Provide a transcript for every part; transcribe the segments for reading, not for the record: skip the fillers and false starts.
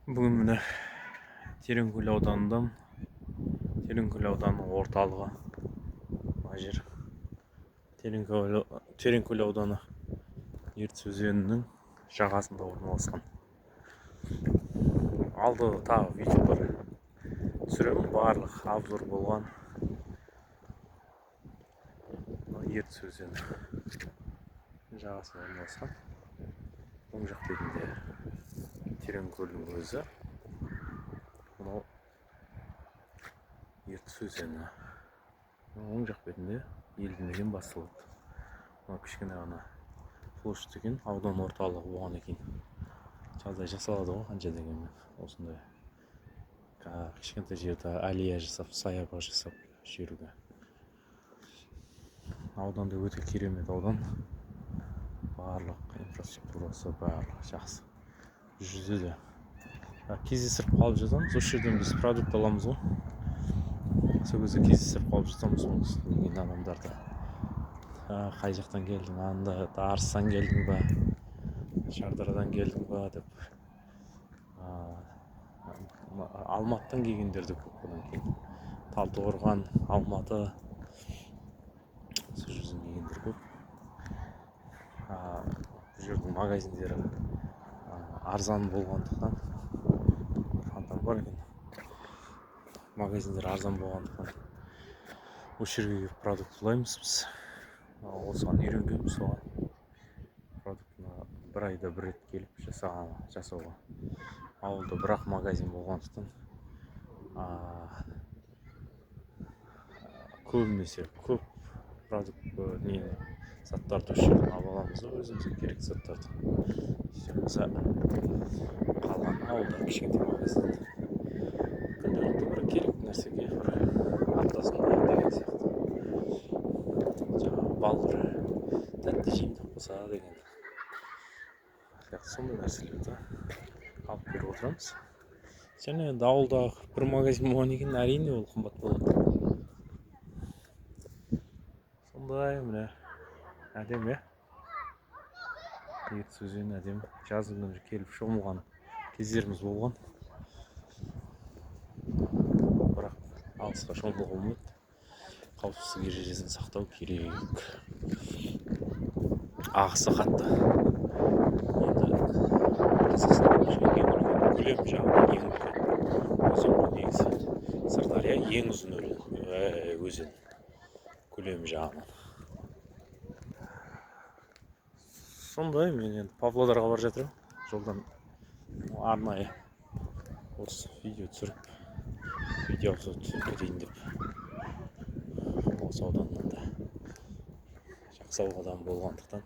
Бүгін міне Тереңкөл ауданынан, Тереңкөл ауданының орталығы мына жер. Тереңкөл ауданы Ертіс өзенінің жағасында орналасқан. Алды тағы видеолар түсіремін, барлық обзор болған. Ертіс өзені жағасында орналасқан. Оң жақ бетінде Тереңкөлдің өзі. Мынау Ертіс өзені. Оң жақ бетінде елді мекен басталады. Мынау кішкене ғана площадь екен, аудан орталығы болған екен. Жағдай жасалады ғой, қанша дегенмен. Осындай кішкентай жерде аллея жасап, саябақ жасап жүруге. Ауданда өте керемет аудан. Барлық инфраструктурасы барлық жақсы. Жүзде де кездестіріп қалып жатамыз. Осы жерден біз продукт аламыз ғой. Сол кезде кездестіріп қалып жатамыз оңтүстіктен келген адамдарды. Қай жақтан келдің, анда Арыстан келдің ба, Шардарадан келдің ба деп. Алматыдан келгендер де көп. Одан кейін Талдықорған, Алматы, сол жерден келгендер көп. Бұл жердің магазиндері арзан болғандықтан, фантам бар екен. Магазиндер арзан болғандықтан осы жерге келіп продукт алаймыз біз. Осыған үйренгенбіз, соған продуктыны бір айда бір рет келіп жасауға. Ауылда бірақ магазин болғандықтан көбінесе көп продукт заттарды осы жерден алып аламыз, өзімізге керек заттарды. Болмаса қалған ауылда кішкентай магазин. Күнделікті бір керек нәрсеге бір аптасында деген сияқты. Жаңағы балдыр тәтті жеймін болса деген сондай нәрселерді алып беріп отырамыз. Және енді ауылда бір магазин болғаннан кейін әрине ол қымбат болады. Сондай міне әдемі. Ертіс өзені әдемі. Жазында келіп шомылған кездеріміз болған. Бірақ алысқа шомылуға болмайды. Қауіпсіздік ережесін сақтау керек. Ағысы қатты. Енді Қазақстанның ең үлкен көлем жағынан ең үлкен өзен ғой негізі. Сырдария ең ұзын өзен көлем жағынан. Сондай мен енді Павлодарға бар жатырмын. Жолдан арнайы осы видео түсіріп, видео түсіріп кетейін деп. Осы ауданнан да жақсы аудан болғандықтан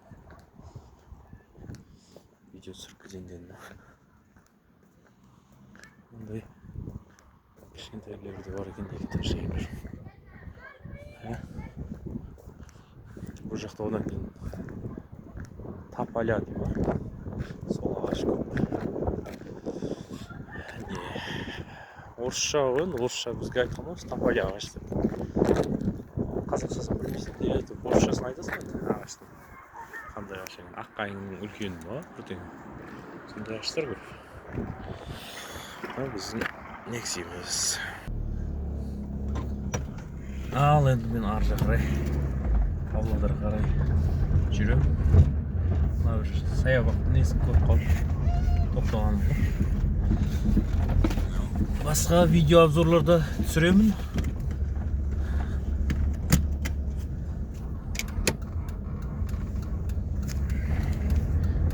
видео түсіріп кетейін дедім. Ондай кішкентайлар да бар екен, екі жайылар. Бұл жақта одан кейін Тополя дейді ма? Сол ағаш көп. Орысша ғой, орысша бізге айтқан осы Тополя ағаш деп. Қазақшасын білмейсің де, орысшасын айтасың ғой ағаштың. Қандай ағаш екен? Аққайыңның үлкені ба? Бүтін. Сондай ағаштар көп. Біздің нексиміз. Ал енді мен ар жақ қарай, Павлодарға қарай жүремін. Мына бір саябақтың несін көріп қалып тоқтағаным ғой. Басқа видео обзорларда түсіремін.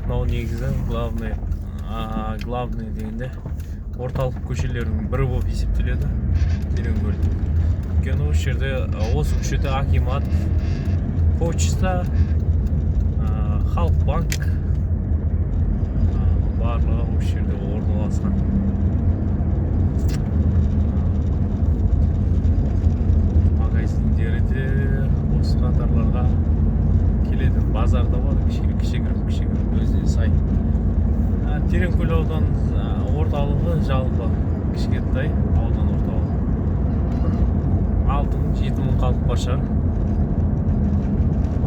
Мынау негізі главный дегенде орталық көшелердің бірі болып есептеледі Тереңкөл. Өйткені осы жерде осы көшеде акимат, почта, халық банк барлығы осы жерде орналасқан. Магазиндері де осы қатарларға келеді. Базарда бар, кішігірім өзіне сай. Тереңкөл аудан орталығы жалпы кішкентай аудан орталығы. 6-7 мың халық бар шығар.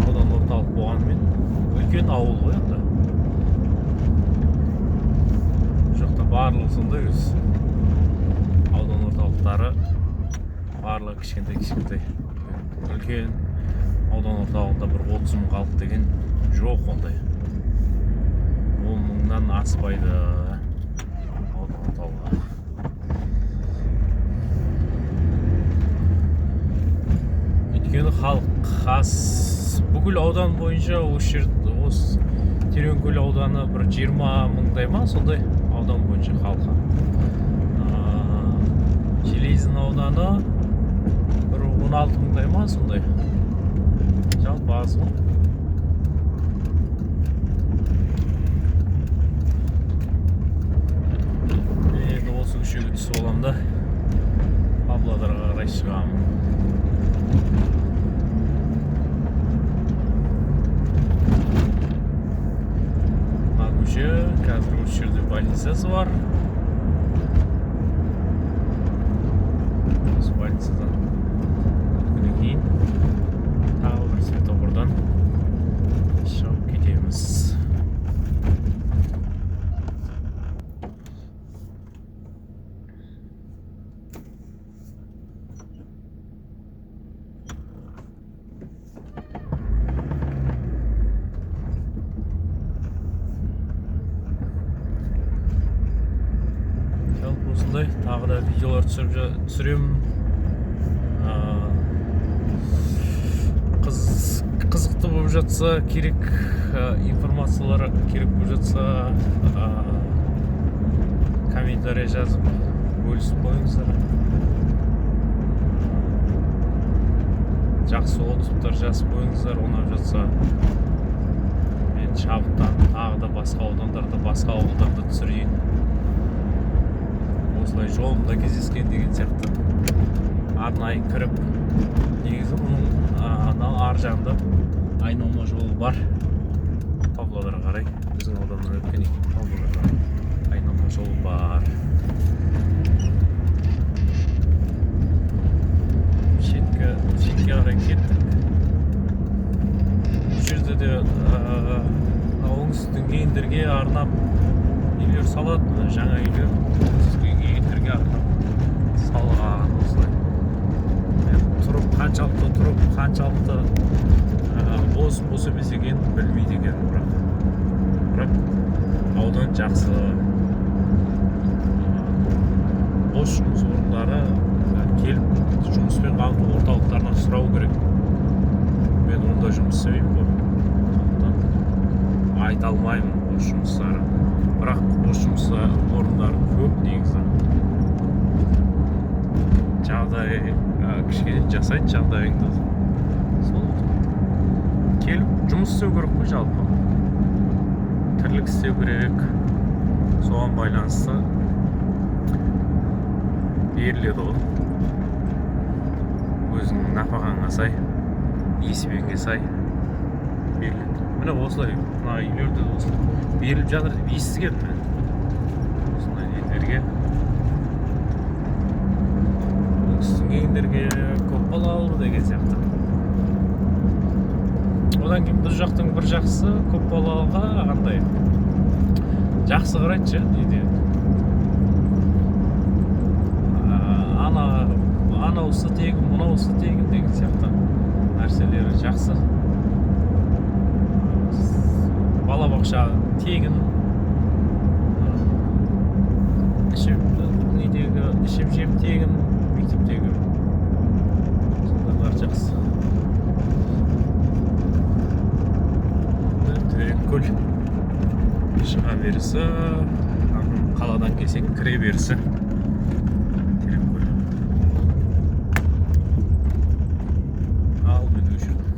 Аудан орталық болғанымен үлкен ауыл ғой енді. Бұл жақта барлығы сондай өзі. Аудан орталықтары барлығы кішкентай. Үлкен аудан орталығында бір 30 мың халық деген жоқ ондай. 10 мыңнан аспайды аудан орталығы. Өйткені халық қас бүкіл аудан бойынша осы Тереңкөл ауданы бір 20 мыңдай ма сондай аудан бойынша халқы. Железин ауданы бір 16 мыңдай ма сондай. Жалпы аз ғой. Енді осы көшеге түсіп аламын да Павлодарға қарай шығамын. Қазір осы жерде больницасы бар. Осы больницадан өткеннен кейін тағы бір светофордан шығып кетеміз. Осындай тағы да видеолар түсіремін. Қызықты болып жатса, керек информациялар керек болып жатса, комментарий жазып бөлісіп қойыңыздар. Жақсы отзывтар жазып қойыңыздар, ұнап жатса. Мен шабыттан тағы да басқа аудандарда, басқа ауылдарда түсірейін. Осылай жолымда кездескен деген сияқты арнайы кіріп, негізі мұның ар жағында айналма жолы бар. Павлодарға қарай біздің ауданнан өткен екен. Павлодарға қарай айналма жолы бар. Шетке қарай кеттік. Бұл жерде де оңтүстіктің кеңдерге арнап үйлер салады, жаңа үйлер. Салған осылай. Қаншалықты бос емес екен білмейді екен, бірақ аудан жақсы. Бос жұмыс орындары келіп жұмыспен қамту орталықтарына сұрау керек. Мен онда жұмыс істемеймін ғой. Айта алмаймын бос жұмыстары. Бірақ бос жұмыс орындары көп негізі. Жағдай кішкене жасайды жағдайыңды. Сол келіп жұмыс істеу керек қой жалпы. Тірлік істеу керек. Соған байланысты беріледі ғой. Өзіңнің нәпақаңа сай, есебіңе сай беріледі. Міне осылай, мына үйлерде осылай беріліп жатыр деп естігенмін мен. Осындай нелерге. Кеңдерге көпбалалы деген сияқты. Одан кейін біз жақтың бір жақсы көпбалалыға қандай жақсы қарайды ше, дейді. Анауысы тегін, мынауысы тегін деген сияқты нәрселері жақсы. Балабақша тегін, ішім-жем тегін, мектептегі сондайлар жақсы. Тереңкөл шыға берісі, қаладан келсек кіре берісі.